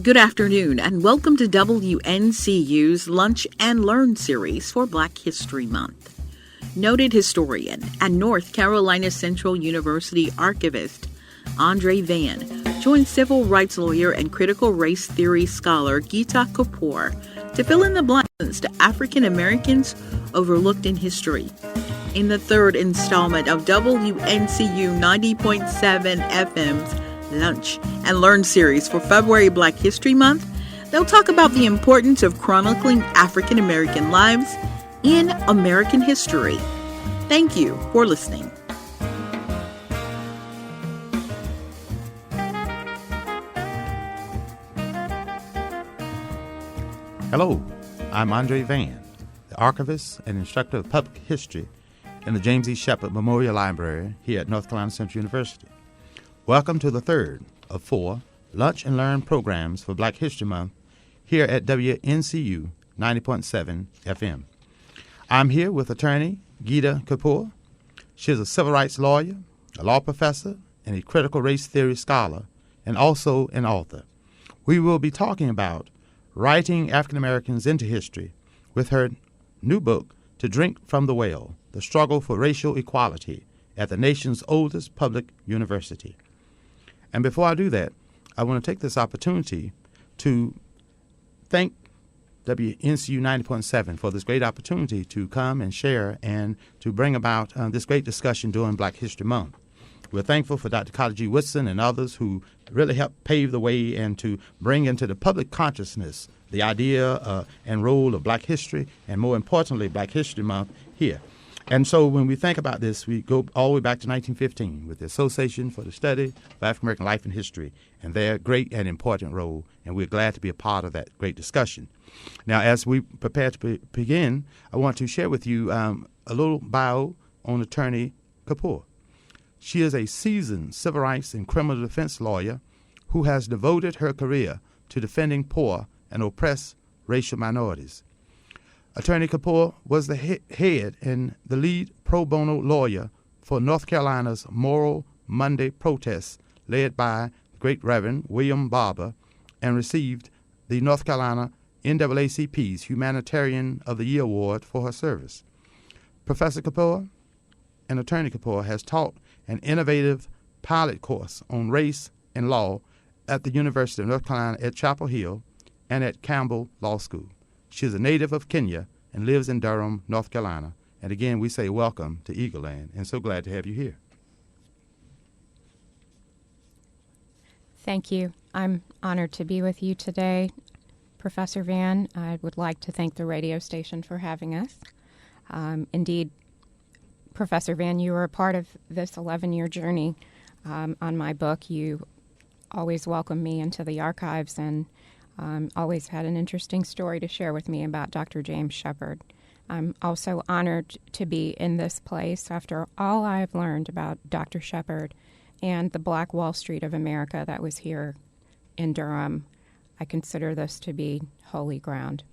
Good afternoon, and welcome to WNCU's Lunch and Learn series for Black History Month. Noted historian and North Carolina Central University archivist Andre Vann joins civil rights lawyer and critical race theory scholar Geeta Kapur to fill in the blanks to African Americans overlooked in history. In the third installment of WNCU 90.7 FM's Lunch and Learn series for February Black History Month, they'll talk about the importance of chronicling African American lives in American history. Thank you for listening. Hello, I'm Andre Vann, the archivist and instructor of public history in the James E. Shepard Memorial Library here at North Carolina Central University. Welcome to the third of four Lunch and Learn programs for Black History Month here at WNCU 90.7 FM. I'm here with attorney Geeta Kapur. She is a civil rights lawyer, a law professor, and a critical race theory scholar, and also an author. We will be talking about writing African Americans into history with her new book, To Drink from the Well, The Struggle for Racial Equality at the nation's oldest public university. And before I do that, I want to take this opportunity to thank WNCU 90.7 for this great opportunity to come and share and to bring about this great discussion during Black History Month. We're thankful for Dr. Carter G. Woodson and others who really helped pave the way and to bring into the public consciousness the idea and role of Black history, and more importantly, Black History Month here. And so when we think about this, we go all the way back to 1915 with the Association for the Study of African American Life and History and their great and important role, and we're glad to be a part of that great discussion. Now, as we prepare to begin, I want to share with you a little bio on Attorney Kapoor. She is a seasoned civil rights and criminal defense lawyer who has devoted her career to defending poor and oppressed racial minorities. Attorney Kapoor was the head and the lead pro bono lawyer for North Carolina's Moral Monday protests led by the great Reverend William Barber, and received the North Carolina NAACP's Humanitarian of the Year Award for her service. Professor Kapoor and Attorney Kapoor has taught an innovative pilot course on race and law at the University of North Carolina at Chapel Hill and at Campbell Law School. She is a native of Kenya and lives in Durham, North Carolina. And again, we say welcome to Eagle Land, and so glad to have you here. Thank you. I'm honored to be with you today, Professor Vann. I would like to thank the radio station for having us. Indeed, Professor Vann, you were a part of this 11-year journey on my book. You always welcomed me into the archives and always had an interesting story to share with me about Dr. James Shepard. I'm also honored to be in this place after all I have learned about Dr. Shepard and the Black Wall Street of America that was here in Durham. I consider this to be holy ground.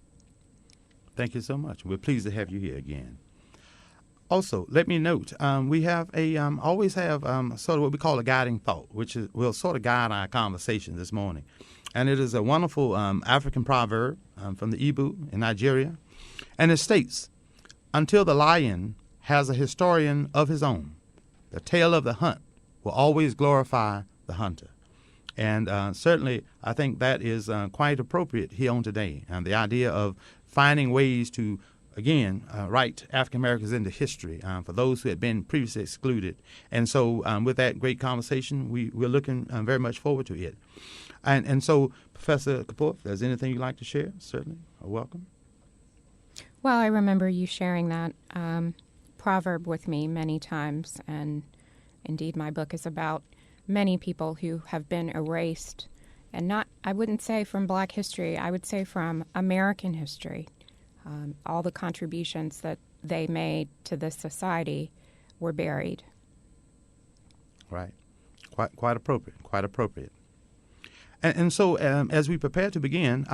Thank you so much. We're pleased to have you here again. Also, let me note, we have always have sort of what we call a guiding thought, which will sort of guide our conversation this morning. And it is a wonderful African proverb from the Igbo in Nigeria. And it states, "Until the lion has a historian of his own, the tale of the hunt will always glorify the hunter." And certainly, I think that is quite appropriate here on today. And the idea of finding ways to, again, write African Americans into history for those who had been previously excluded. And so with that great conversation, we're looking very much forward to it. And so, Professor Kapoor, if there's anything you'd like to share, certainly, welcome. Well, I remember you sharing that proverb with me many times, and indeed my book is about many people who have been erased, and not, I wouldn't say from Black history, I would say from American history. All the contributions that they made to this society were buried. Right. Quite appropriate. And so as we prepare to begin,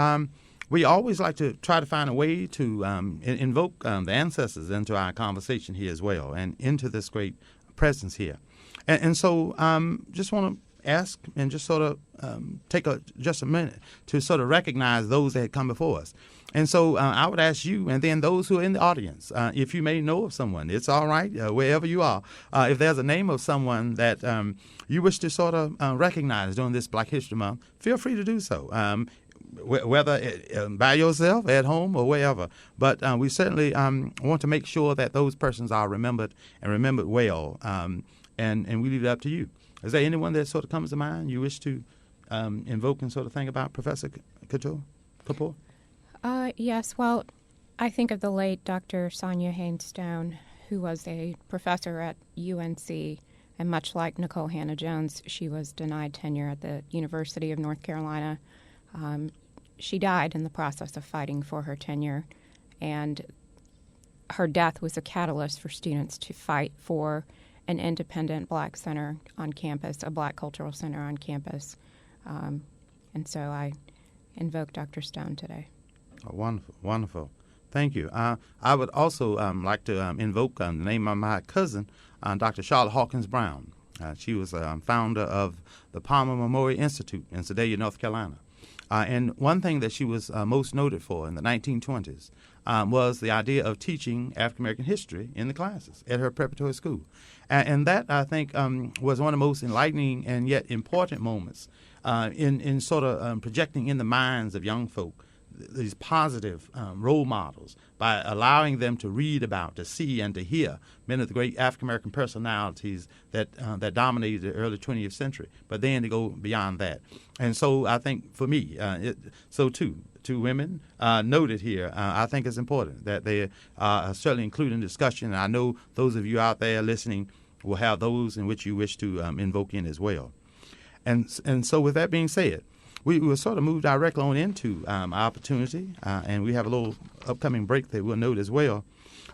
we always like to try to find a way to invoke the ancestors into our conversation here as well and into this great presence here. And so just want to ask and just sort of take just a minute to sort of recognize those that had come before us. And so I would ask you, and then those who are in the audience, if you may know of someone, it's all right, wherever you are, if there's a name of someone that you wish to sort of recognize during this Black History Month, feel free to do so, whether by yourself, at home, or wherever. But we certainly want to make sure that those persons are remembered and remembered well, and we leave it up to you. Is there anyone that sort of comes to mind you wish to invoke and sort of think about, Professor Kapoor? Yes, well, I think of the late Dr. Sonia Haynes-Stone, who was a professor at UNC, and much like Nicole Hannah-Jones, she was denied tenure at the University of North Carolina. She died in the process of fighting for her tenure, and her death was a catalyst for students to fight for an independent Black center on campus, a Black cultural center on campus. And so I invoke Dr. Stone today. Oh, wonderful, wonderful. Thank you. I would also like to invoke the name of my cousin, Dr. Charlotte Hawkins Brown. She was founder of the Palmer Memorial Institute in Sedalia, North Carolina. And one thing that she was most noted for in the 1920s was the idea of teaching African American history in the classes at her preparatory school. And that, I think, was one of the most enlightening and yet important moments in sort of projecting in the minds of young folk these positive role models by allowing them to read about, to see, and to hear many of the great African-American personalities that dominated the early 20th century, but then to go beyond that. And so I think for me, two women noted here, I think it's important that they are certainly included in discussion. And I know those of you out there listening will have those in which you wish to invoke in as well. And so with that being said, we will sort of move directly on into our opportunity, and we have a little upcoming break that we'll note as well.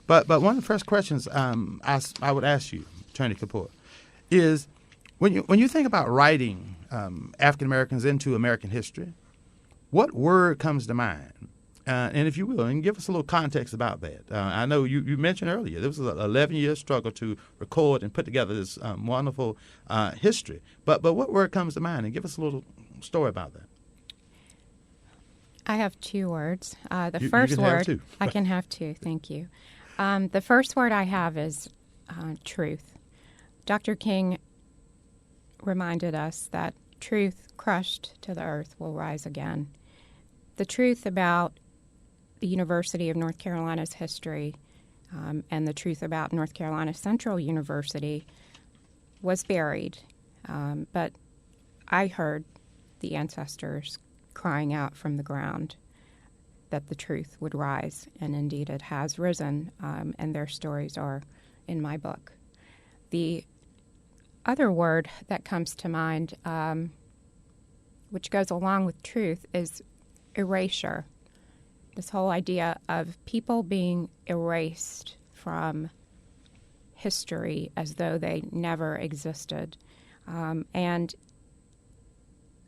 But one of the first questions I would ask you, Attorney Kapoor, is when you think about writing African Americans into American history, what word comes to mind? And if you will, and give us a little context about that. I know you mentioned earlier this was an 11-year struggle to record and put together this wonderful history. But what word comes to mind? And give us a little story about that. I have two words. The first word, have two. I can have two, thank you. The first word I have is truth. Dr. King reminded us that truth crushed to the earth will rise again. The truth about the University of North Carolina's history and the truth about North Carolina Central University was buried, but I heard the ancestors crying out from the ground that the truth would rise, and indeed it has risen, and their stories are in my book. The other word that comes to mind, which goes along with truth, is erasure. This whole idea of people being erased from history as though they never existed. And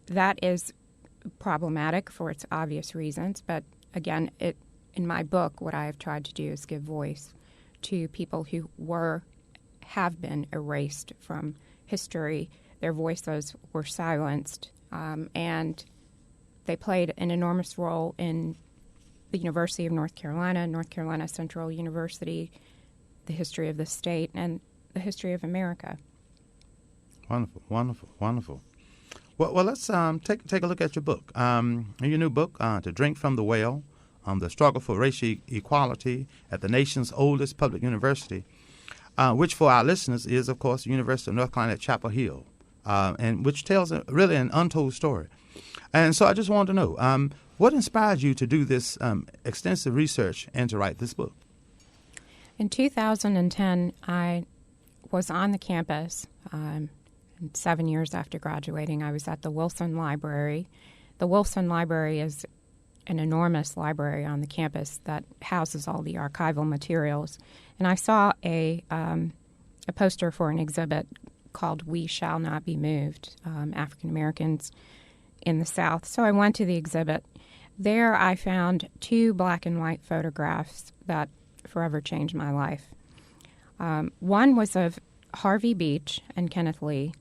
that is problematic for its obvious reasons, but again, in my book, what I have tried to do is give voice to people who have been erased from history. Their voices were silenced, and they played an enormous role in the University of North Carolina Central University, the history of the state, and the history of America. Wonderful, wonderful, wonderful. Well, let's take a look at your book. Your new book, To Drink from the Well, The Struggle for Racial Equality at the Nation's Oldest Public University, which for our listeners is, of course, the University of North Carolina at Chapel Hill, and which tells really an untold story. And so I just wanted to know, what inspired you to do this extensive research and to write this book? In 2010, I was on the campus. 7 years after graduating, I was at the Wilson Library. The Wilson Library is an enormous library on the campus that houses all the archival materials. And I saw a poster for an exhibit called We Shall Not Be Moved, African Americans in the South. So I went to the exhibit. There I found 2 black and white photographs that forever changed my life. One was of Harvey Beach and Kenneth Lee.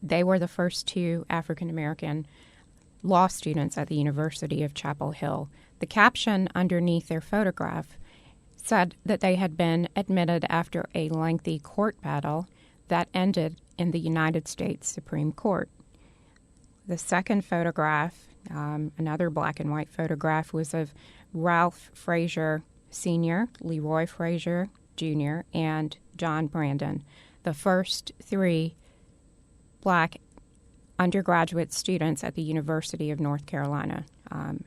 They were the first two African-American law students at the University of Chapel Hill. The caption underneath their photograph said that they had been admitted after a lengthy court battle that ended in the United States Supreme Court. The second photograph, another black and white photograph, was of Ralph Frazier Sr., Leroy Frazier Jr., and John Brandon, the first three black undergraduate students at the University of North Carolina,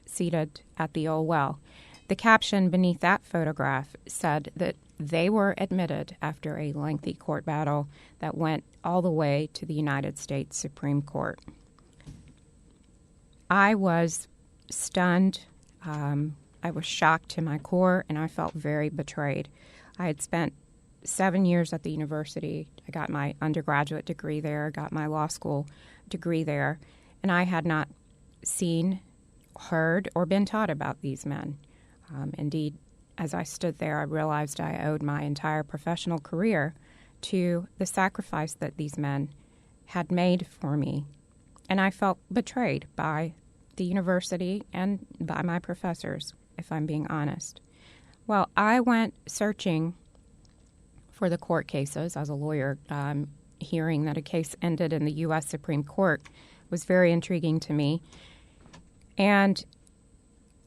seated at the old well. The caption beneath that photograph said that they were admitted after a lengthy court battle that went all the way to the United States Supreme Court. I was stunned. I was shocked to my core, and I felt very betrayed. I had spent 7 years at the university. I got my undergraduate degree there, got my law school degree there, and I had not seen, heard, or been taught about these men. Indeed, as I stood there, I realized I owed my entire professional career to the sacrifice that these men had made for me. And I felt betrayed by the university and by my professors, if I'm being honest. Well, I went searching for the court cases as a lawyer. Hearing that a case ended in the U.S. Supreme Court was very intriguing to me. And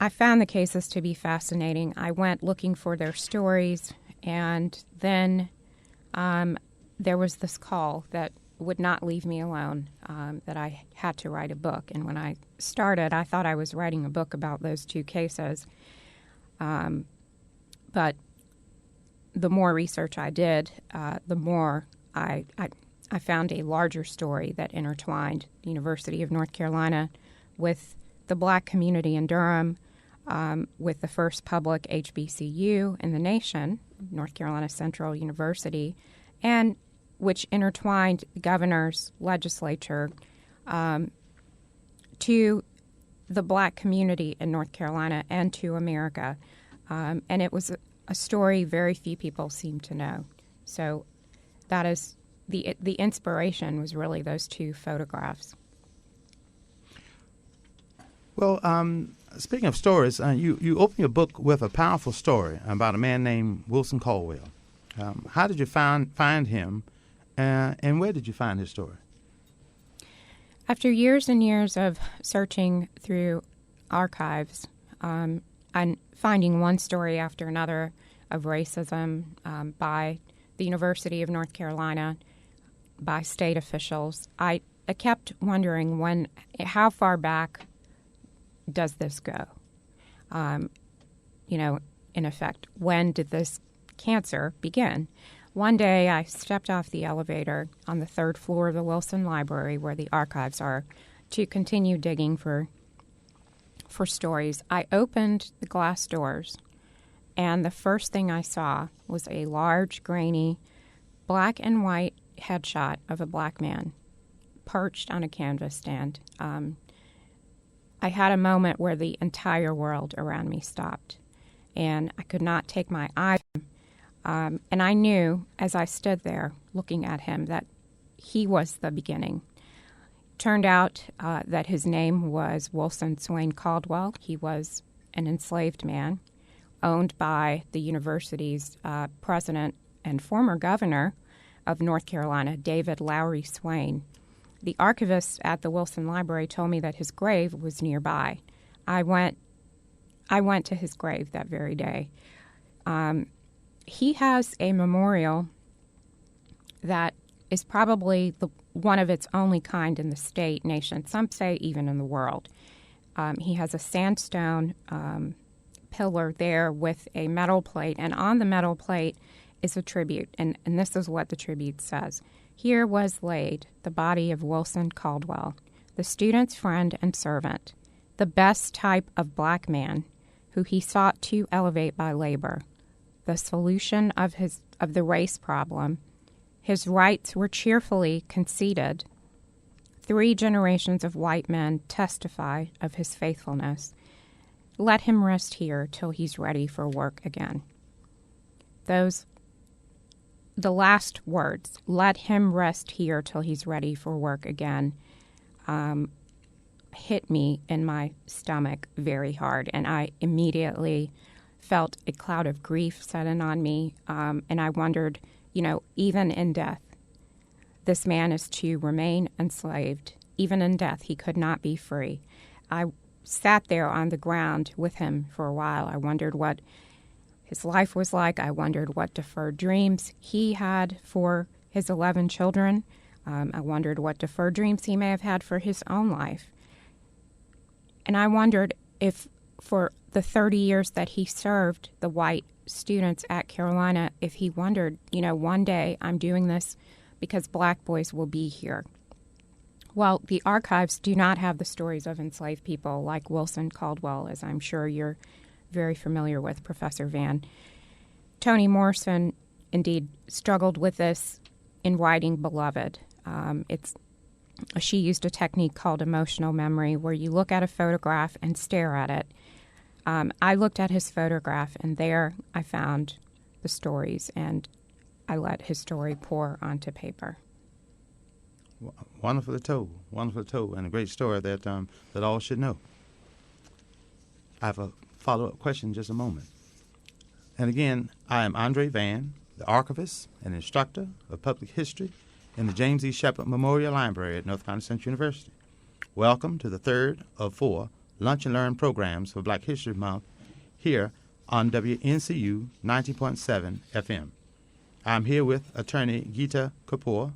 I found the cases to be fascinating. I went looking for their stories, and then there was this call that would not leave me alone, that I had to write a book. And when I started, I thought I was writing a book about those two cases. But the more research I did, the more I found a larger story that intertwined the University of North Carolina with the black community in Durham, with the first public HBCU in the nation, North Carolina Central University, and which intertwined the governor's legislature to the black community in North Carolina and to America. And it was a story very few people seem to know. So that is the inspiration was really those two photographs. Well, speaking of stories, you open your book with a powerful story about a man named Wilson Caldwell. How did you find him, and where did you find his story? After years and years of searching through archives and finding one story after another of racism by the University of North Carolina, by state officials, I kept wondering how far back does this go? In effect, when did this cancer begin? One day I stepped off the elevator on the third floor of the Wilson Library, where the archives are, to continue digging for stories. I opened the glass doors, and the first thing I saw was a large, grainy, black and white headshot of a black man perched on a canvas stand. I had a moment where the entire world around me stopped, and I could not take my eyes off him. And I knew, as I stood there looking at him, that he was the beginning. Turned out that his name was Wilson Swain Caldwell. He was an enslaved man owned by the university's president and former governor of North Carolina, David Lowry Swain. The archivist at the Wilson Library told me that his grave was nearby. I went to his grave that very day. He has a memorial that is probably one of its only kind in the state, nation, some say even in the world. He has a sandstone pillar there with a metal plate, and on the metal plate is a tribute, and this is what the tribute says. Here was laid the body of Wilson Caldwell, the student's friend and servant, the best type of black man who he sought to elevate by labor, the solution of the race problem. His rights were cheerfully conceded. 3 generations of white men testify of his faithfulness. Let him rest here till he's ready for work again. Those the last words, "Let him rest here till he's ready for work again," hit me in my stomach very hard, and I immediately felt a cloud of grief set in on me, and I wondered, even in death, this man is to remain enslaved. Even in death, he could not be free. I sat there on the ground with him for a while. I wondered what his life was like. I wondered what deferred dreams he had for his 11 children. I wondered what deferred dreams he may have had for his own life. And I wondered if for the 30 years that he served the white students at Carolina, if he wondered, one day I'm doing this because black boys will be here. Well, the archives do not have the stories of enslaved people like Wilson Caldwell, as I'm sure you're very familiar with, Professor Vann. Toni Morrison indeed struggled with this in writing Beloved. She used a technique called emotional memory, where you look at a photograph and stare at it. I looked at his photograph, and there I found the stories, and I let his story pour onto paper. Wonderfully told, and a great story that all should know. I have a follow-up question in just a moment. And again, I am Andre Vann, the archivist and instructor of public history in the James E. Shepard Memorial Library at North Carolina Central University. Welcome to the third of 4 Lunch and Learn programs for Black History Month here on WNCU 90.7 FM. I'm here with attorney Geeta Kapur.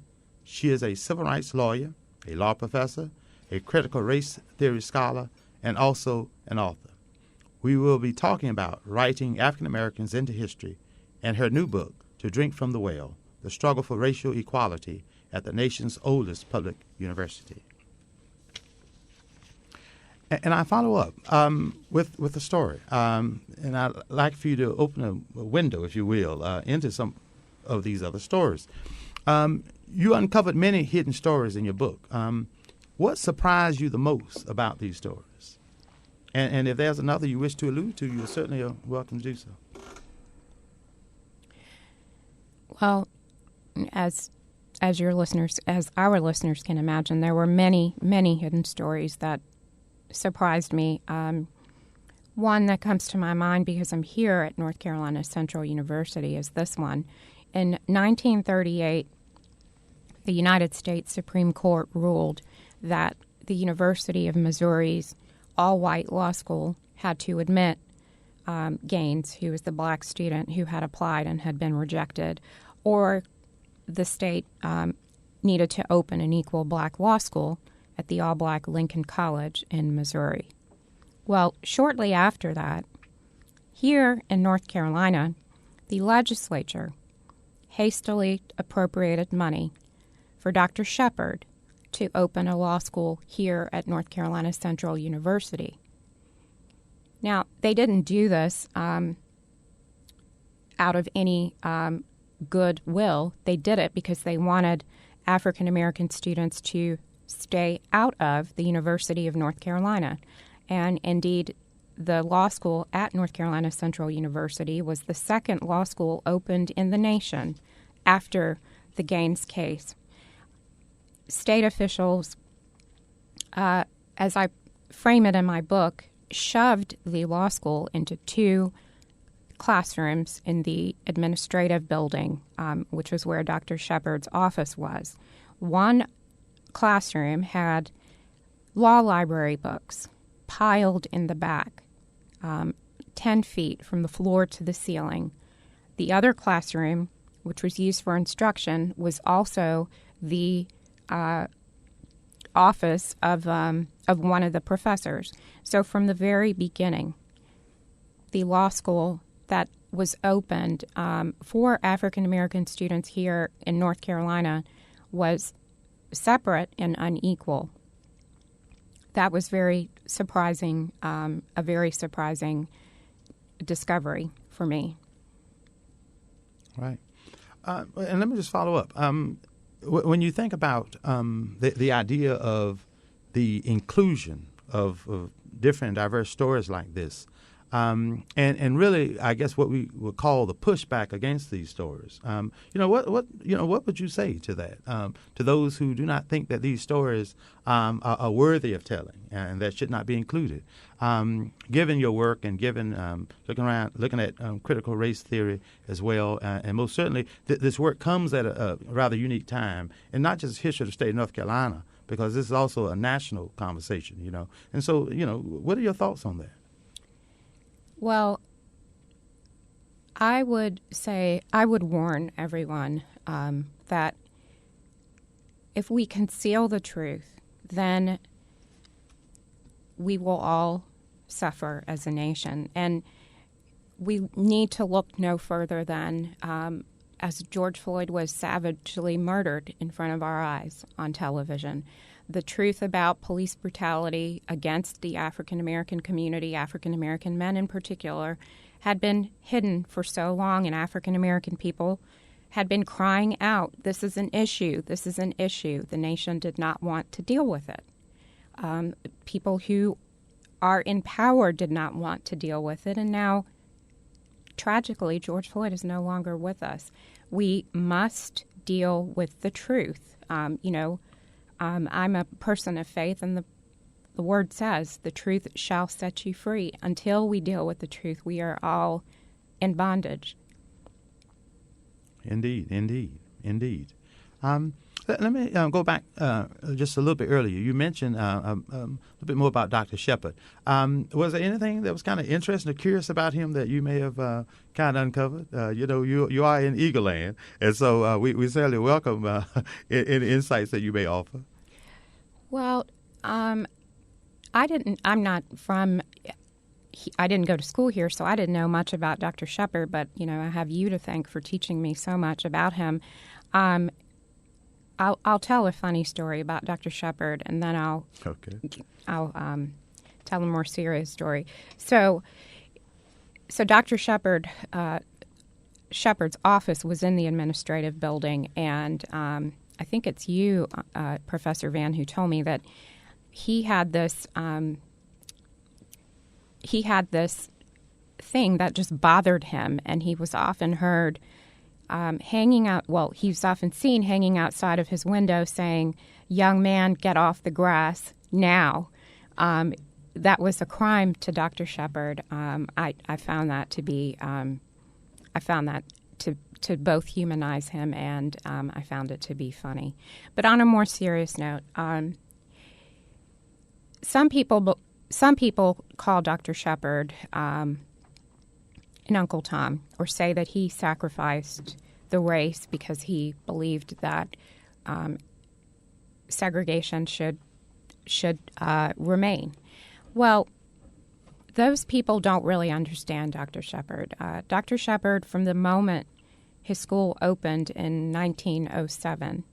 She is a civil rights lawyer, a law professor, a critical race theory scholar, and also an author. We will be talking about writing African Americans into history and her new book, To Drink from the Well, The Struggle for Racial Equality at the nation's oldest public university. And I follow up with a story. And I'd like for you to open a window, if you will, into some of these other stories. You uncovered many hidden stories in your book. What surprised you the most about these stories? And if there's another you wish to allude to, you're certainly welcome to do so. Well, as our listeners can imagine, there were many, many hidden stories that surprised me. One that comes to my mind because I'm here at North Carolina Central University is this one. In 1938, the United States Supreme Court ruled that the University of Missouri's all-white law school had to admit Gaines, who was the black student who had applied and had been rejected, or the state needed to open an equal black law school at the all-black Lincoln College in Missouri. Well, shortly after that, here in North Carolina, the legislature hastily appropriated money for Dr. Shepard to open a law school here at North Carolina Central University. Now, they didn't do this out of any goodwill. They did it because they wanted African American students to stay out of the University of North Carolina. And indeed, the law school at North Carolina Central University was the second law school opened in the nation after the Gaines case. State officials, as I frame it in my book, shoved the law school into 2 classrooms in the administrative building, which was where Dr. Shepard's office was. One classroom had law library books piled in the back, 10 feet from the floor to the ceiling. The other classroom, which was used for instruction, was also the office of one of the professors. So from the very beginning, the law school that was opened for African American students here in North Carolina was separate and unequal. That was very surprising, a very surprising discovery for me. Right. And let me just follow up. When you think about the idea of the inclusion of different diverse stories like this, and really, I guess what we would call the pushback against these stories. What would you say to that? To those who do not think that these stories are worthy of telling and that should not be included. Given your work and given looking at critical race theory as well, and most certainly this work comes at a rather unique time, and not just history of the state of North Carolina, because this is also a national conversation. And so what are your thoughts on that? Well, I would warn everyone that if we conceal the truth, then we will all suffer as a nation. And we need to look no further than as George Floyd was savagely murdered in front of our eyes on television. The truth about police brutality against the African American community, African American men in particular, had been hidden for so long, and African American people had been crying out, this is an issue, this is an issue. The nation did not want to deal with it. People who are in power did not want to deal with it, and now, tragically, George Floyd is no longer with us. We must deal with the truth. I'm a person of faith, and the word says, the truth shall set you free. Until we deal with the truth, we are all in bondage. Indeed. Let me go back just a little bit earlier. You mentioned a little bit more about Dr. Shepard. Was there anything that was kind of interesting or curious about him that you may have kind of uncovered? You are in Eagle Land, and so we certainly welcome any insights that you may offer. Well, I didn't go to school here, so I didn't know much about Dr. Shepard, but, I have you to thank for teaching me so much about him. I'll tell a funny story about Dr. Shepard, and then I'll tell a more serious story. So Dr. Shepard's office was in the administrative building, and I think it's you, Professor Vann, who told me that he had this thing that just bothered him, and he was often heard he was often seen hanging outside of his window saying, "Young man, get off the grass now." That was a crime to Dr. Shepard. I found that to be, to both humanize him, and I found it to be funny. But on a more serious note, some people call Dr. Shepard an Uncle Tom, or say that he sacrificed the race because he believed that segregation should remain. Well, those people don't really understand Dr. Shepard. Dr. Shepard, from the moment his school opened in 1907.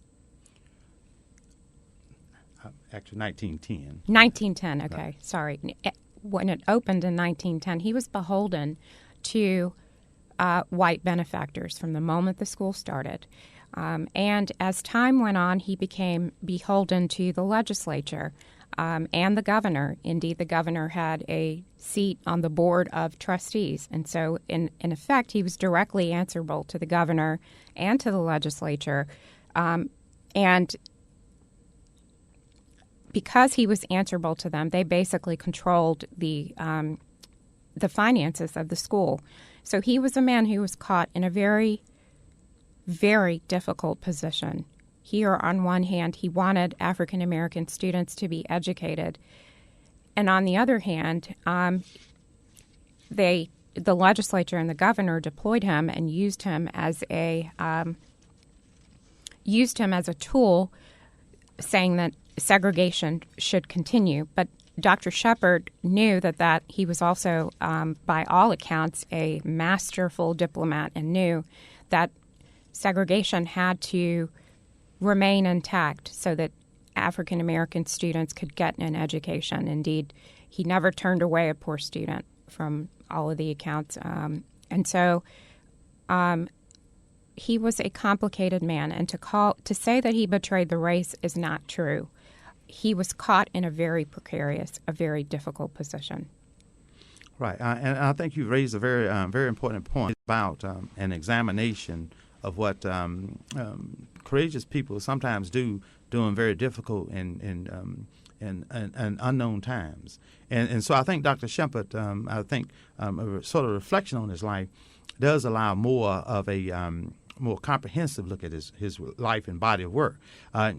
Actually, 1910. 1910, okay, Right. Sorry. When it opened in 1910, he was beholden to white benefactors from the moment the school started. And as time went on, he became beholden to the legislature and the governor. Indeed, the governor had a seat on the board of trustees. And so, in effect, he was directly answerable to the governor and to the legislature. And because he was answerable to them, they basically controlled the finances of the school. So he was a man who was caught in a very, very difficult position. Here, on one hand, he wanted African American students to be educated, and on the other hand, the legislature and the governor deployed him and used him as a tool, saying that segregation should continue. But Dr. Shepard knew that he was also, by all accounts, a masterful diplomat, and knew that segregation had to remain intact so that African American students could get an education. Indeed, he never turned away a poor student from all of the accounts. And so he was a complicated man, and to say that he betrayed the race is not true. He was caught in a very precarious, a very difficult position. Right, and I think you've raised a very important point about an examination of what courageous people sometimes do during very difficult and unknown times. And so I think Dr. Shepard, a sort of reflection on his life does allow more of a more comprehensive look at his life and body of work,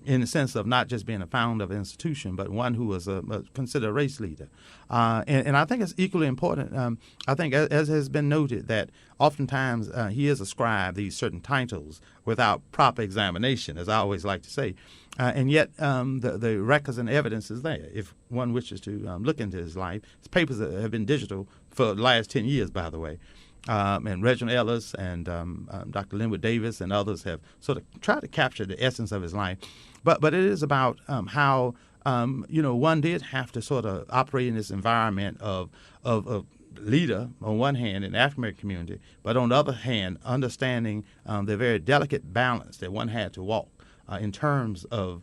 in the sense of not just being a founder of an institution, but one who was considered a race leader. And I think it's equally important, I think, as has been noted, that oftentimes he is ascribed these certain titles without proper examination, as I always like to say. And yet the records and evidence is there. If one wishes to look into his life, his papers have been digital for the last 10 years, by the way. And Reginald Ellis and Dr. Linwood Davis and others have sort of tried to capture the essence of his life. But it is about how, one did have to sort of operate in this environment of leader on one hand in the African American community, but on the other hand, understanding the very delicate balance that one had to walk in terms of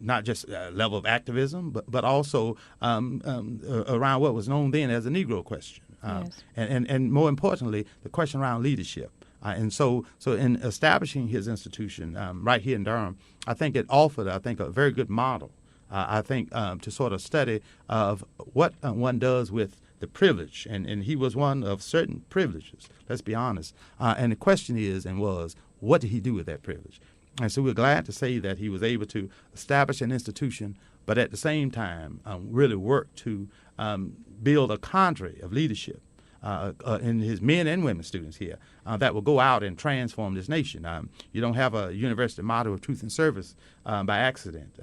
not just level of activism, but also around what was known then as the Negro question. Yes. And more importantly, the question around leadership. And so in establishing his institution right here in Durham, I think it offered, a very good model, to sort of study of what one does with the privilege. And he was one of certain privileges, let's be honest. And the question is and was, what did he do with that privilege? And so we're glad to say that he was able to establish an institution, but at the same time really work to build a cadre of leadership in his men and women students here that will go out and transform this nation. You don't have a university motto of truth and service by accident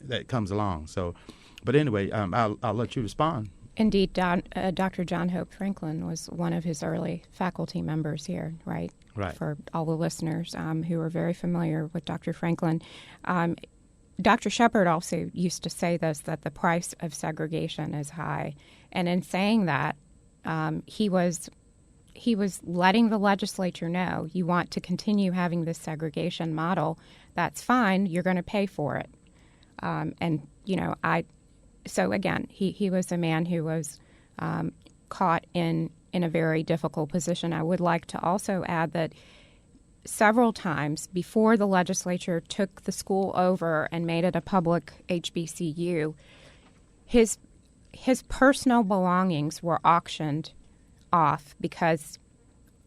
that comes along. So, but anyway, I'll let you respond. Indeed, Dr. John Hope Franklin was one of his early faculty members here, right? Right. For all the listeners who are very familiar with Dr. Franklin. Dr. Shepard also used to say this, that the price of segregation is high. And in saying that, he was letting the legislature know, you want to continue having this segregation model, that's fine, you're going to pay for it. So again, he was a man who was caught in a very difficult position. I would like to also add that several times before the legislature took the school over and made it a public HBCU, his personal belongings were auctioned off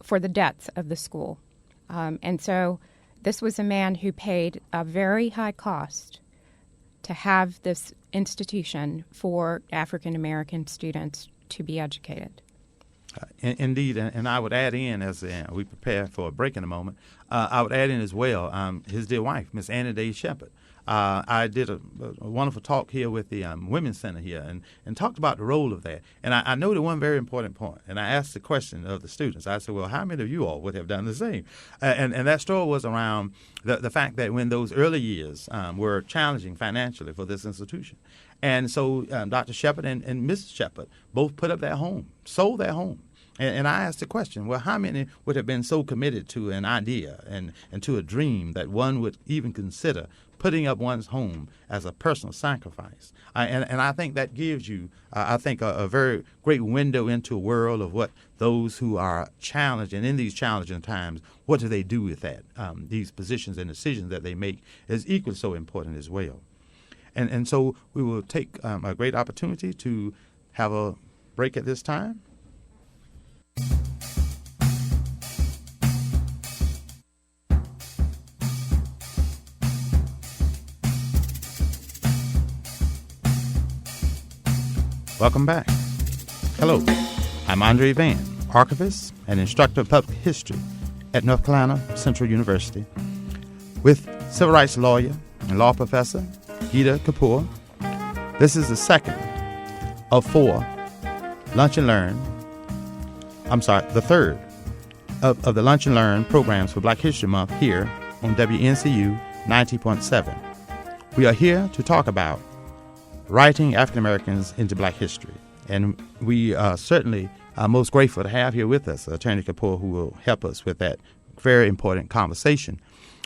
for the debts of the school. And so this was a man who paid a very high cost to have this institution for African American students to be educated. Indeed, and I would add in, as we prepare for a break in a moment, I would add in as well his dear wife, Miss Annie Day Shepard. I did a wonderful talk here with the Women's Center here and talked about the role of that. And I noted one very important point, and I asked the question of the students. I said, well, how many of you all would have done the same? And that story was around the fact that when those early years were challenging financially for this institution. And so Dr. Shepard and Mrs. Shepard both put up their home, sold their home. And I asked the question, well, how many would have been so committed to an idea and to a dream that one would even consider putting up one's home as a personal sacrifice? And I think that gives you, a very great window into a world of what those who are challenged, and in these challenging times, what do they do with that? These positions and decisions that they make is equally so important as well. And so we will take a great opportunity to have a break at this time. Welcome back. Hello, I'm Andre Vann, archivist and instructor of public history at North Carolina Central University, with civil rights lawyer and law professor Geeta Kapur. This is the second of four Lunch and Learn, the third of the Lunch and Learn programs for Black History Month here on WNCU 90.7. We are here to talk about writing African Americans into Black history. And we are certainly most grateful to have here with us Attorney Kapoor, who will help us with that very important conversation.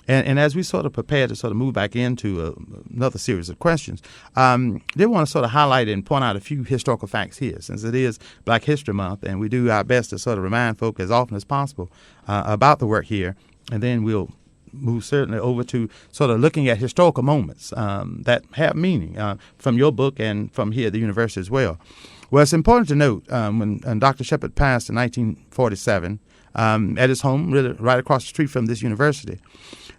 And as we sort of prepare to sort of move back into another series of questions, did want to sort of highlight and point out a few historical facts here, since it is Black History Month, and we do our best to sort of remind folk as often as possible about the work here, and then we'll move certainly over to sort of looking at historical moments that have meaning from your book and from here at the university as well. Well, it's important to note when Dr. Shepard passed in 1947 at his home, really right across the street from this university,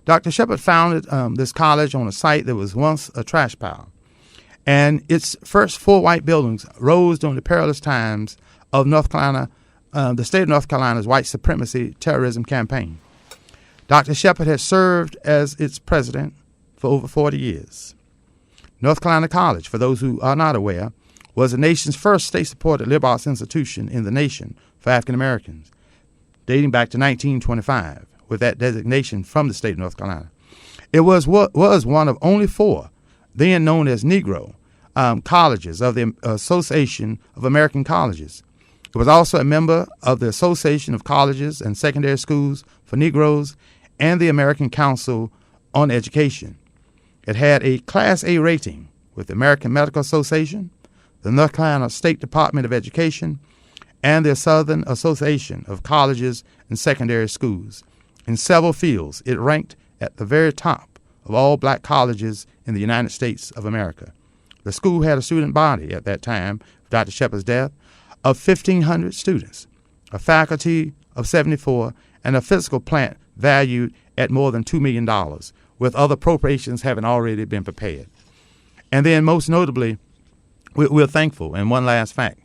Dr. Shepard founded this college on a site that was once a trash pile. And its first 4 white buildings rose during the perilous times of North Carolina, the state of North Carolina's white supremacy terrorism campaign. Dr. Shepard has served as its president for over 40 years. North Carolina College, for those who are not aware, was the nation's first state-supported liberal arts institution in the nation for African Americans, dating back to 1925, with that designation from the state of North Carolina. It was one of only 4, then known as Negro, colleges of the Association of American Colleges. It was also a member of the Association of Colleges and Secondary Schools for Negroes and the American Council on Education. It had a Class A rating with the American Medical Association, the North Carolina State Department of Education, and the Southern Association of Colleges and Secondary Schools. In several fields, it ranked at the very top of all black colleges in the United States of America. The school had a student body at that time, Dr. Shepard's death, of 1,500 students, a faculty of 74, and a physical plant valued at more than $2 million, with other appropriations having already been prepared. And then most notably, we're thankful, and one last fact,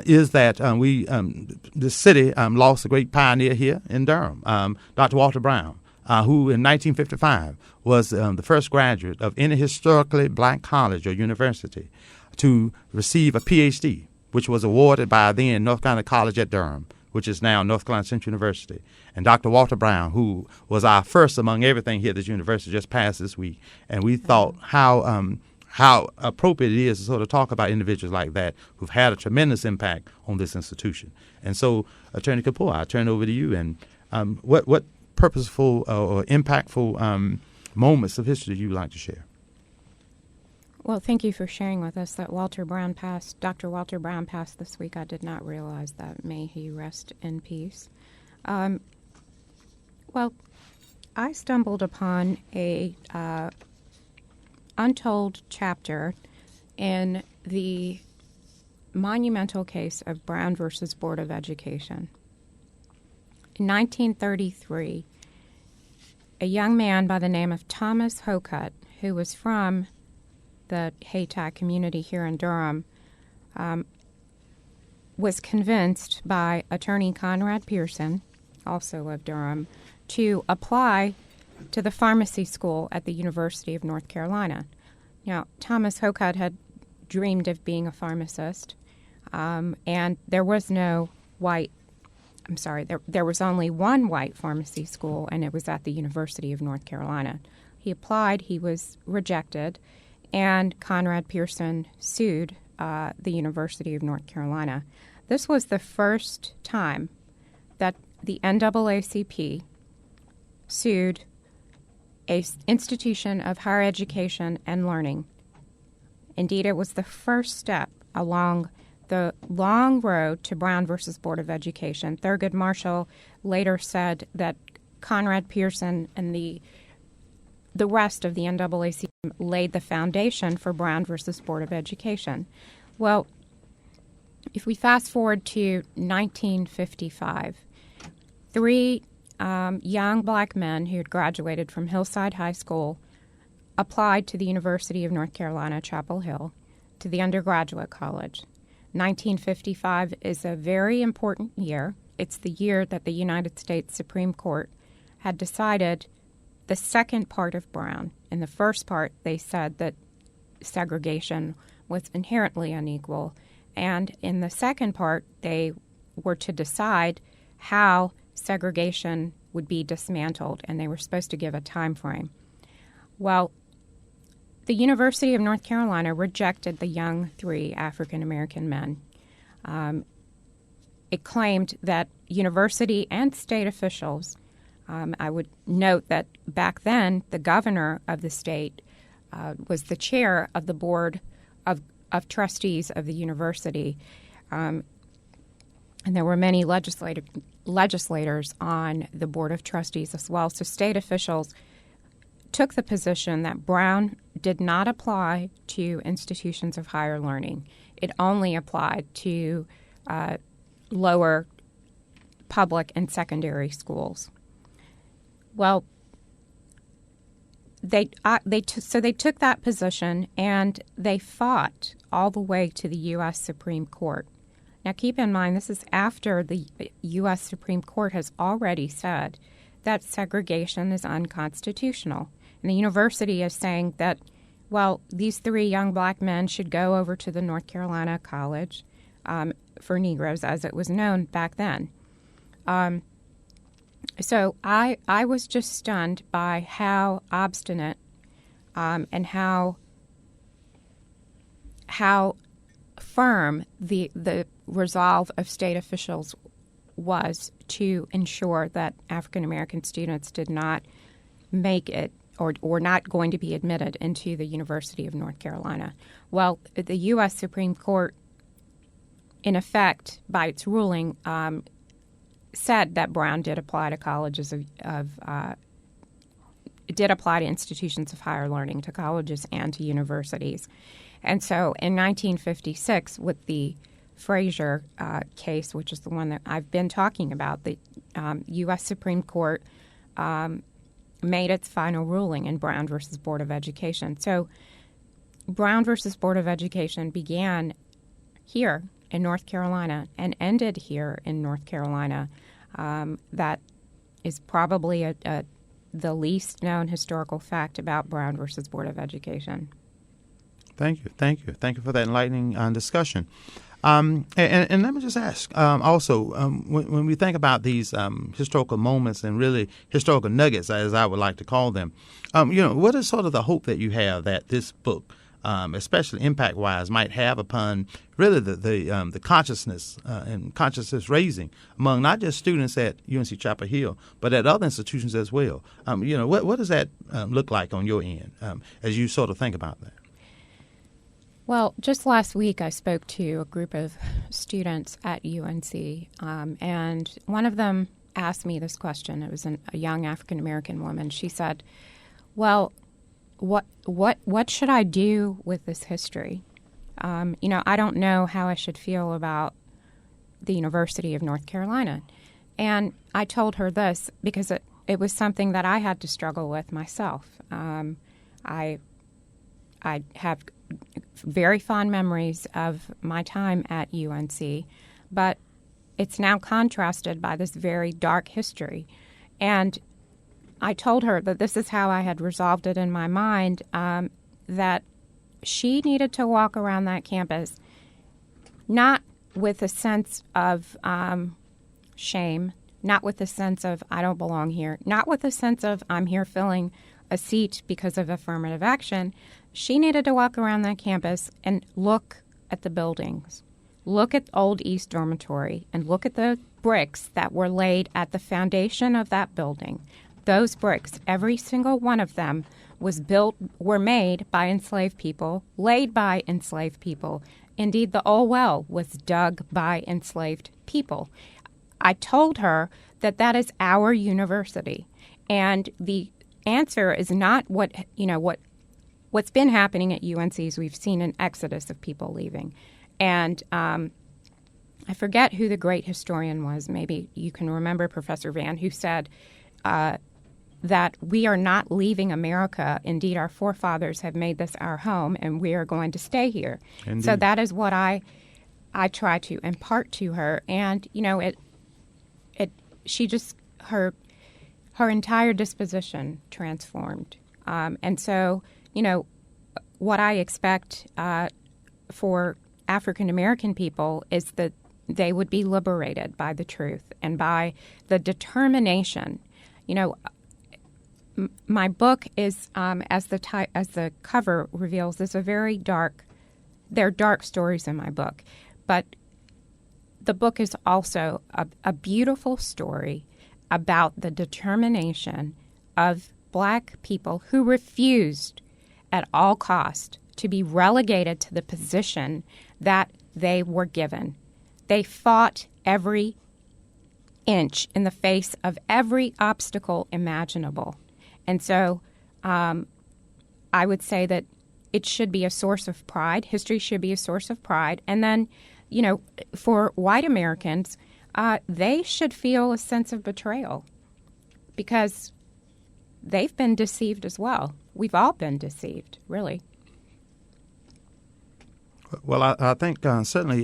is that the city lost a great pioneer here in Durham, Dr. Walter Brown, who in 1955 was the first graduate of any historically black college or university to receive a Ph.D., which was awarded by then North Carolina College at Durham, which is now North Carolina Central University. And Dr. Walter Brown, who was our first among everything here at this university, just passed this week. And we thought how appropriate it is to sort of talk about individuals like that who've had a tremendous impact on this institution. And so, Attorney Kapoor, I turn over to you. And what purposeful or impactful moments of history do you like to share? Well, thank you for sharing with us that Dr. Walter Brown passed this week. I did not realize that. May he rest in peace. Well, I stumbled upon a untold chapter in the monumental case of Brown versus Board of Education. In 1933, a young man by the name of Thomas Hocutt, who was from the Haytag community here in Durham, was convinced by attorney Conrad Pearson, also of Durham, to apply to the pharmacy school at the University of North Carolina. Now, Thomas Hocutt had dreamed of being a pharmacist, and there was no there was only one white pharmacy school, and it was at the University of North Carolina. He applied, he was rejected, and Conrad Pearson sued the University of North Carolina. This was the first time that the NAACP sued an institution of higher education and learning. Indeed, it was the first step along the long road to Brown versus Board of Education. Thurgood Marshall later said that Conrad Pearson and the rest of the NAACP laid the foundation for Brown versus Board of Education. Well, if we fast forward to 1955, 3 young black men who had graduated from Hillside High School applied to the University of North Carolina, Chapel Hill, to the undergraduate college. 1955 is a very important year. It's the year that the United States Supreme Court had decided the second part of Brown. In the first part, they said that segregation was inherently unequal. And in the second part, they were to decide how segregation would be dismantled, and they were supposed to give a time frame. Well, the University of North Carolina rejected the young 3 African-American men. It claimed that university and state officials I would note that back then, the governor of the state was the chair of the board of trustees of the university. And there were many legislators on the board of trustees as well. So state officials took the position that Brown did not apply to institutions of higher learning. It only applied to lower public and secondary schools. Well, they took that position, and they fought all the way to the U.S. Supreme Court. Now, keep in mind, this is after the U.S. Supreme Court has already said that segregation is unconstitutional. And the university is saying that, well, these 3 young black men should go over to the North Carolina College for Negroes, as it was known back then. So I was just stunned by how obstinate and how firm the resolve of state officials was to ensure that African American students did not make it or not going to be admitted into the University of North Carolina. Well, the U.S. Supreme Court, in effect, by its ruling, said that Brown did apply to colleges did apply to institutions of higher learning, to colleges and to universities. And so in 1956, with the Erasure case, which is the one that I've been talking about, the U.S. Supreme Court made its final ruling in Brown versus Board of Education. So Brown versus Board of Education began here in North Carolina and ended here in North Carolina. That is probably the least known historical fact about Brown versus Board of Education. Thank you for that enlightening discussion. And let me just ask also, when we think about these historical moments and really historical nuggets, as I would like to call them, what is sort of the hope that you have that this book, especially impact-wise, might have upon really the consciousness and consciousness raising among not just students at UNC Chapel Hill, but at other institutions as well? What does that look like on your end as you sort of think about that? Well, just last week I spoke to a group of students at UNC, and one of them asked me this question. It was a young African-American woman. She said, well, what should I do with this history? I don't know how I should feel about the University of North Carolina. And I told her this because it was something that I had to struggle with myself. I have very fond memories of my time at UNC, but it's now contrasted by this very dark history. And I told her that this is how I had resolved it in my mind, that she needed to walk around that campus not with a sense of shame, not with a sense of I don't belong here, not with a sense of I'm here filling a seat because of affirmative action. She needed to walk around that campus and look at the buildings, look at Old East Dormitory, and look at the bricks that were laid at the foundation of that building. Those bricks, every single one of them, were made by enslaved people, laid by enslaved people. Indeed, the old well was dug by enslaved people. I told her that that is our university, and the answer is not what's been happening at UNC is we've seen an exodus of people leaving. And I forget who the great historian was. Maybe you can remember Professor Vann, who said that we are not leaving America. Indeed, our forefathers have made this our home, and we are going to stay here. Indeed. So that is what I try to impart to her. And, she just, her entire disposition transformed. And so, what I expect for African American people is that they would be liberated by the truth and by the determination. My book is, as the cover reveals, is a very dark. There are dark stories in my book, but the book is also a beautiful story about the determination of Black people who refused at all cost to be relegated to the position that they were given. They fought every inch in the face of every obstacle imaginable. And so I would say that it should be a source of pride. History should be a source of pride. And then, for white Americans, they should feel a sense of betrayal because they've been deceived as well. We've all been deceived, really. Well, I think certainly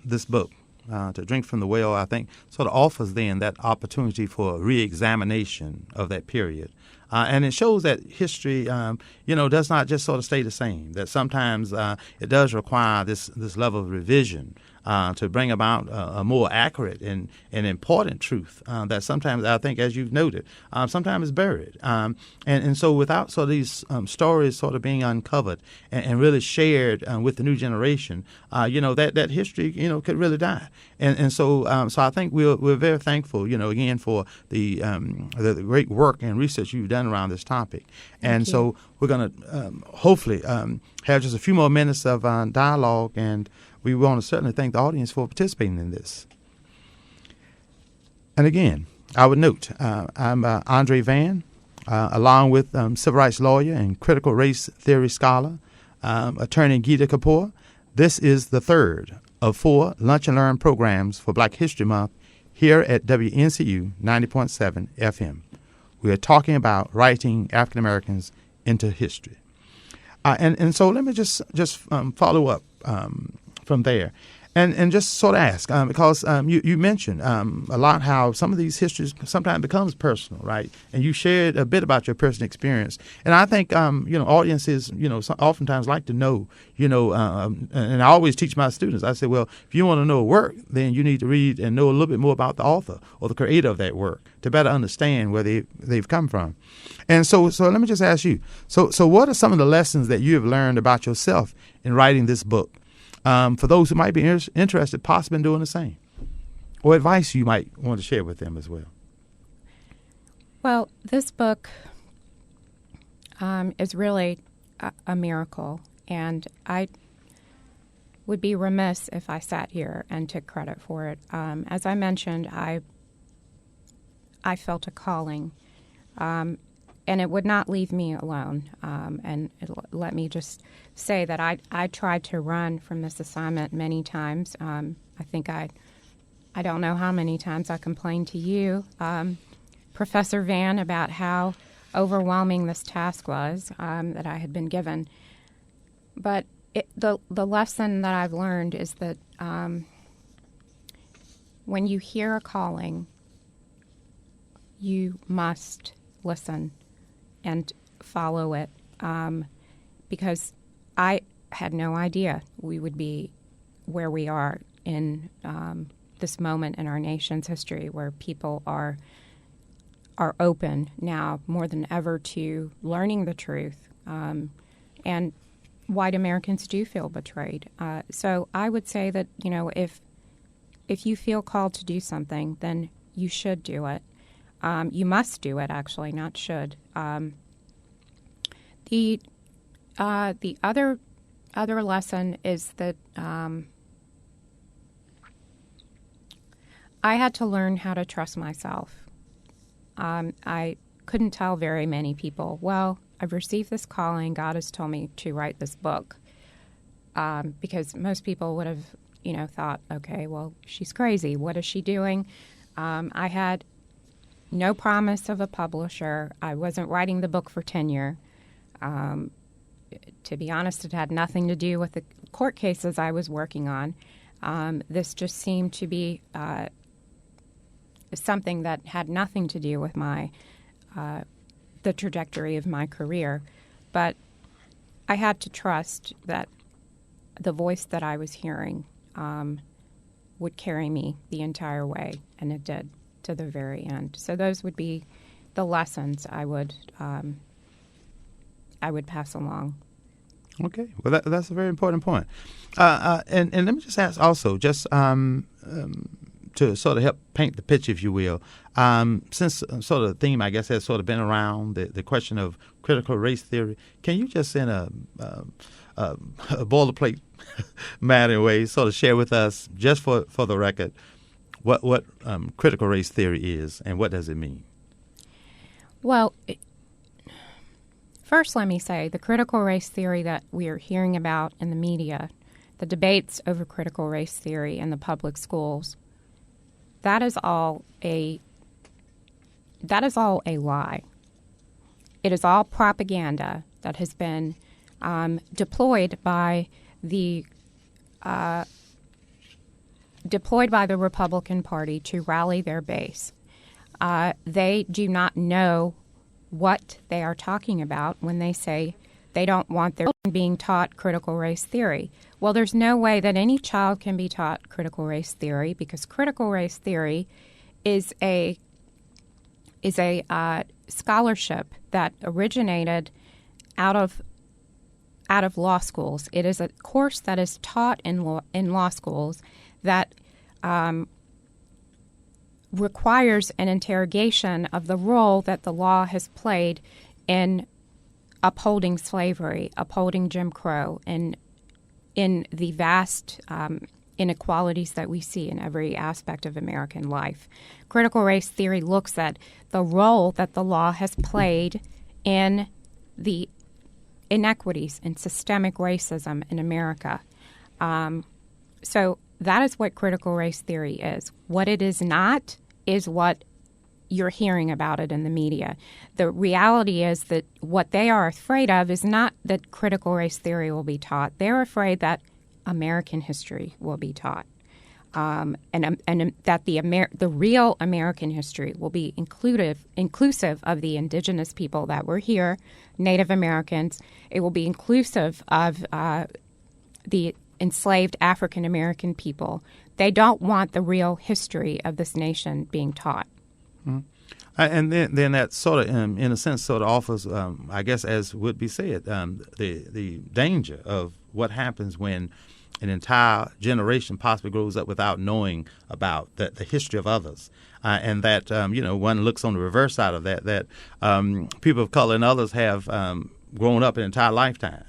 this book, To Drink from the Well, I think sort of offers then that opportunity for a re-examination of that period. And it shows that history, does not just sort of stay the same, that sometimes it does require this level of revision to bring about a more accurate and important truth that sometimes, I think, as you've noted, sometimes is buried. And so without sort of these stories sort of being uncovered and really shared with the new generation, that history, could really die. And so I think we're very thankful, again, for the great work and research you've done around this topic. And so we're going to hopefully have just a few more minutes of dialogue, and we want to certainly thank the audience for participating in this. And again, I would note, I'm Andre Vann, along with civil rights lawyer and critical race theory scholar, attorney Geeta Kapur. This is the third of 4 Lunch and Learn programs for Black History Month here at WNCU 90.7 FM. We are talking about writing African Americans into history. And so let me just follow up from there and just sort of ask, because you mentioned a lot how some of these histories sometimes becomes personal, right? And you shared a bit about your personal experience. And I think, audiences, oftentimes like to know, and I always teach my students, I say, well, if you want to know a work, then you need to read and know a little bit more about the author or the creator of that work to better understand where they've come from. And so let me just ask you, so what are some of the lessons that you have learned about yourself in writing this book? For those who might be interested, possibly in doing the same, or advice you might want to share with them as well. Well, this book is really a miracle, and I would be remiss if I sat here and took credit for it. As I mentioned, I felt a calling, and it would not leave me alone. And let me just say that I tried to run from this assignment many times. I think I don't know how many times I complained to you, Professor Vann, about how overwhelming this task was that I had been given. But the lesson that I've learned is that when you hear a calling, you must listen and follow it, because I had no idea we would be where we are in this moment in our nation's history, where people are open now more than ever to learning the truth, and white Americans do feel betrayed. So I would say that if you feel called to do something, then you should do it. You must do it, actually, not should. The other lesson is that I had to learn how to trust myself. I couldn't tell very many people, well, I've received this calling. God has told me to write this book, because most people would have, thought, okay, well, she's crazy. What is she doing? I had no promise of a publisher. I wasn't writing the book for tenure. To be honest, it had nothing to do with the court cases I was working on. This just seemed to be something that had nothing to do with the trajectory of my career. But I had to trust that the voice that I was hearing would carry me the entire way, and it did to the very end. So those would be the lessons I would pass along. Okay, well, that's a very important point. And let me just ask also, just to sort of help paint the picture, if you will, since sort of the theme, I guess, has sort of been around the question of critical race theory, can you just in a boilerplate matter way sort of share with us, just for the record, what critical race theory is and what does it mean? Well, first let me say the critical race theory that we are hearing about in the media, the debates over critical race theory in the public schools, that is all a lie. It is all propaganda that has been deployed by the Republican Party to rally their base. They do not know what they are talking about when they say they don't want their children being taught critical race theory. Well, there's no way that any child can be taught critical race theory, because critical race theory is a scholarship that originated out of law schools. It is a course that is taught in law schools that requires an interrogation of the role that the law has played in upholding slavery, upholding Jim Crow, and in the vast inequalities that we see in every aspect of American life. Critical race theory looks at the role that the law has played in the inequities and systemic racism in America. So that is what critical race theory is. What it is not is what you're hearing about it in the media. The reality is that what they are afraid of is not that critical race theory will be taught. They're afraid that American history will be taught, and that the real American history will be inclusive of the indigenous people that were here, Native Americans. It will be inclusive of the enslaved African American people. They don't want the real history of this nation being taught. Mm-hmm. And then that sort of, in a sense, sort of offers, I guess, as would be said, the danger of what happens when an entire generation possibly grows up without knowing about the history of others. And that, one looks on the reverse side of that people of color and others have grown up an entire lifetime,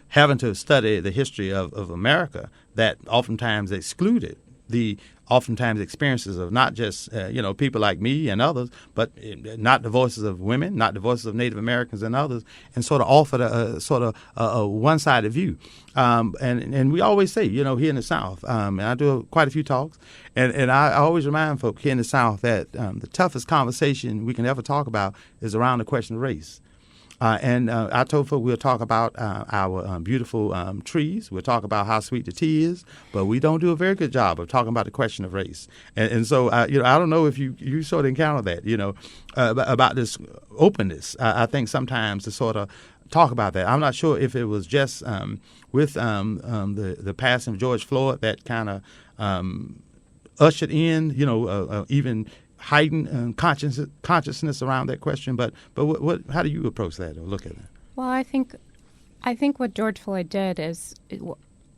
having to study the history of America that oftentimes excluded the oftentimes experiences of not just, people like me and others, but not the voices of women, not the voices of Native Americans and others, and sort of offered a one-sided view. And we always say, here in the South, and I do quite a few talks, and I always remind folk here in the South that the toughest conversation we can ever talk about is around the question of race. And I told folk we'll talk about our beautiful trees. We'll talk about how sweet the tea is, but we don't do a very good job of talking about the question of race. And so, I don't know if you sort of encounter that, about this openness. I think sometimes to sort of talk about that. I'm not sure if it was just with the passing of George Floyd that kind of ushered in, even heightened consciousness around that question, but how do you approach that or look at it? Well, I think what George Floyd did is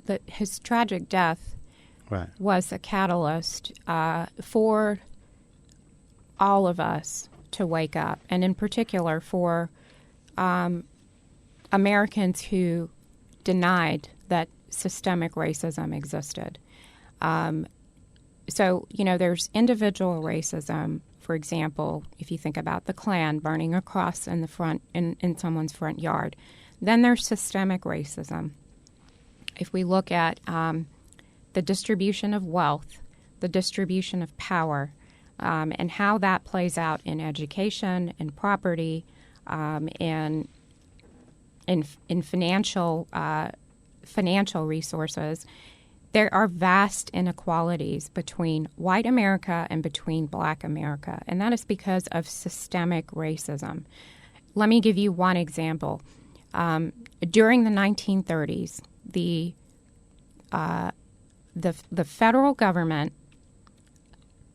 that his tragic death was a catalyst for all of us to wake up, and in particular for Americans who denied that systemic racism existed. So, there's individual racism. For example, if you think about the Klan burning a cross in the front in someone's front yard, then there's systemic racism. If we look at the distribution of wealth, the distribution of power, and how that plays out in education and property, and in financial resources, there are vast inequalities between white America and between black America, and that is because of systemic racism. Let me give you one example. During the 1930s, the federal government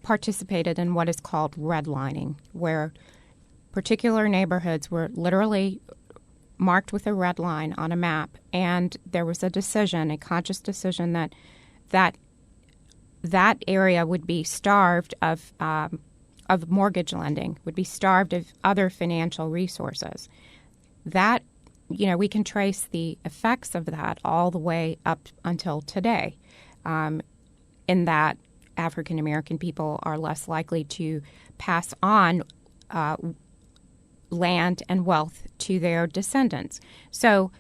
participated in what is called redlining, where particular neighborhoods were literally marked with a red line on a map, and there was a decision, a conscious decision that that area would be starved of mortgage lending, would be starved of other financial resources. That, we can trace the effects of that all the way up until today, in that African American people are less likely to pass on land and wealth to their descendants. So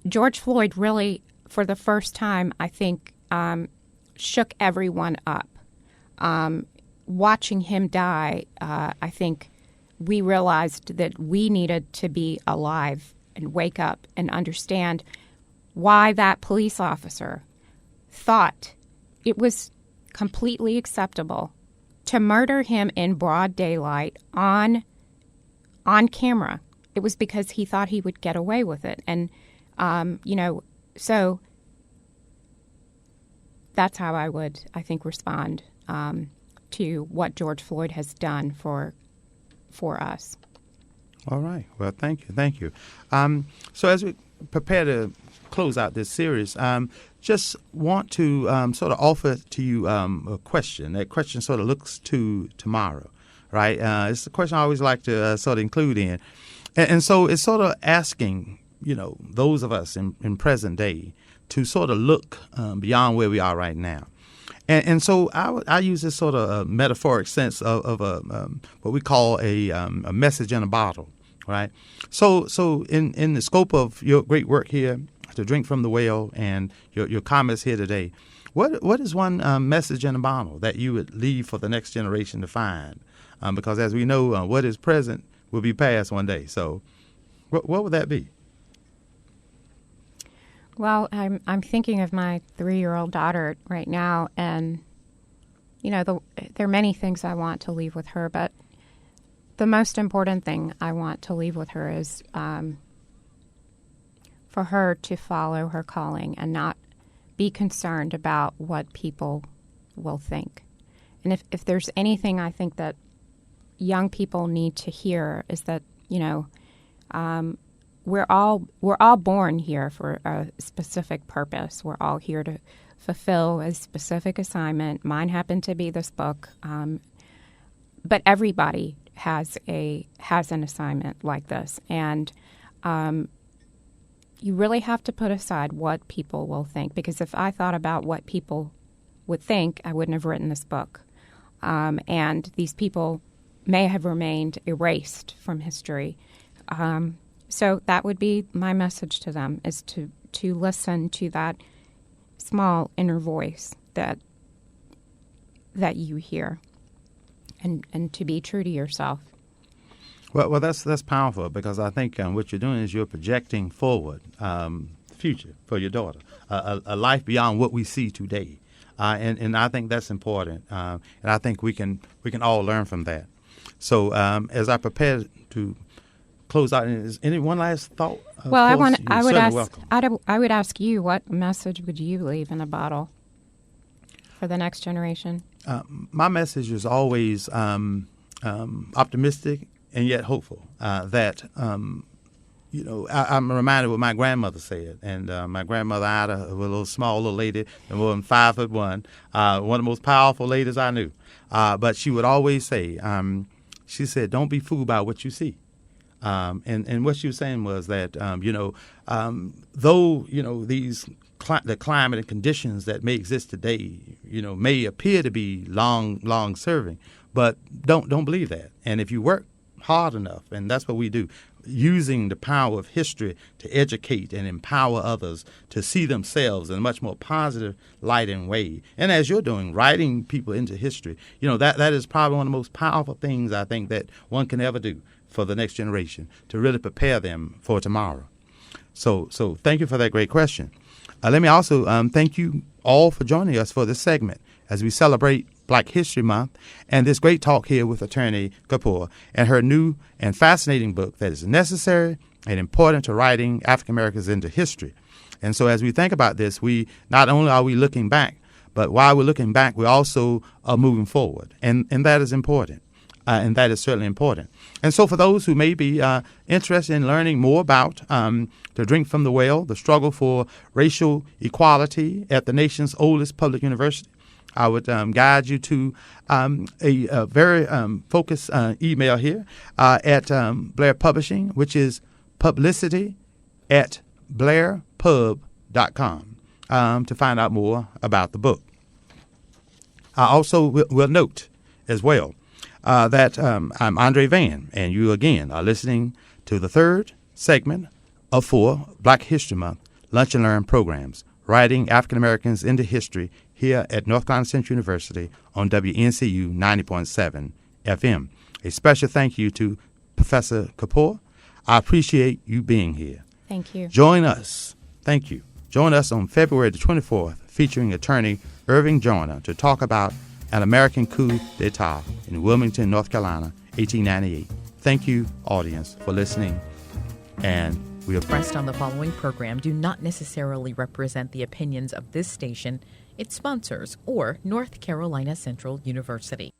George Floyd really, for the first time, I think, shook everyone up. Watching him die, I think we realized that we needed to be alive and wake up and understand why that police officer thought it was completely acceptable to murder him in broad daylight on camera. It was because he thought he would get away with it. And, so that's how I would, I think, respond to what George Floyd has done for us. All right. Well, thank you. So as we prepare to close out this series, just want to sort of offer to you a question. That question sort of looks to tomorrow, right? It's a question I always like to sort of include in. And so it's sort of asking, those of us in present day to sort of look beyond where we are right now. And so I use this sort of metaphoric sense of what we call a message in a bottle, right? So in the scope of your great work here, to drink from the well, and your comments here today, what is one message in a bottle that you would leave for the next generation to find? Because as we know, what is present will be past one day. So what would that be? Well, I'm thinking of my 3-year-old daughter right now, and there are many things I want to leave with her, but the most important thing I want to leave with her is for her to follow her calling and not be concerned about what people will think. And if there's anything I think that young people need to hear is that we're all born here for a specific purpose. We're all here to fulfill a specific assignment. Mine happened to be this book, but everybody has an assignment like this, and you really have to put aside what people will think. Because if I thought about what people would think, I wouldn't have written this book. And these people may have remained erased from history. So that would be my message to them, is to listen to that small inner voice that you hear, and to be true to yourself. Well, that's powerful, because I think what you're doing is you're projecting forward the future for your daughter, a life beyond what we see today, and I think that's important, and I think we can all learn from that. So as I prepare to close out, is any one last thought? Well, I would ask you, what message would you leave in a bottle for the next generation? My message is always optimistic and yet hopeful. That I'm reminded what my grandmother said, and my grandmother Ida was a little small little lady, and more than 5'1", one of the most powerful ladies I knew. But she would always say, she said, "Don't be fooled by what you see." And what she was saying was that, though, the climate and conditions that may exist today, may appear to be long serving, but don't believe that. And if you work hard enough, and that's what we do, using the power of history to educate and empower others to see themselves in a much more positive light and way. And as you're doing, writing people into history, that is probably one of the most powerful things I think that one can ever do for the next generation, to really prepare them for tomorrow. So thank you for that great question. Let me also thank you all for joining us for this segment as we celebrate Black History Month and this great talk here with Attorney Kapoor and her new and fascinating book that is necessary and important to writing African Americans into history. And so as we think about this, we not only are we looking back, but while we're looking back, we also are moving forward. And that is important. And that is certainly important. And so for those who may be interested in learning more about To Drink from the Well, the struggle for racial equality at the nation's oldest public university, I would guide you to a very focused email here at Blair Publishing, which is publicity@blairpub.com to find out more about the book. I also will note as well that I'm Andre Vann, and you again are listening to the third segment of 4 Black History Month Lunch and Learn programs, Writing African Americans into History, here at North Carolina Central University on WNCU 90.7 FM. A special thank you to Professor Kapoor. I appreciate you being here. Thank you. Join us. Thank you. Join us on February the 24th, featuring attorney Irving Joyner, to talk about an American coup d'etat in Wilmington, North Carolina, 1898. Thank you, audience, for listening. And we expressed on the following program do not necessarily represent the opinions of this station, its sponsors, or North Carolina Central University.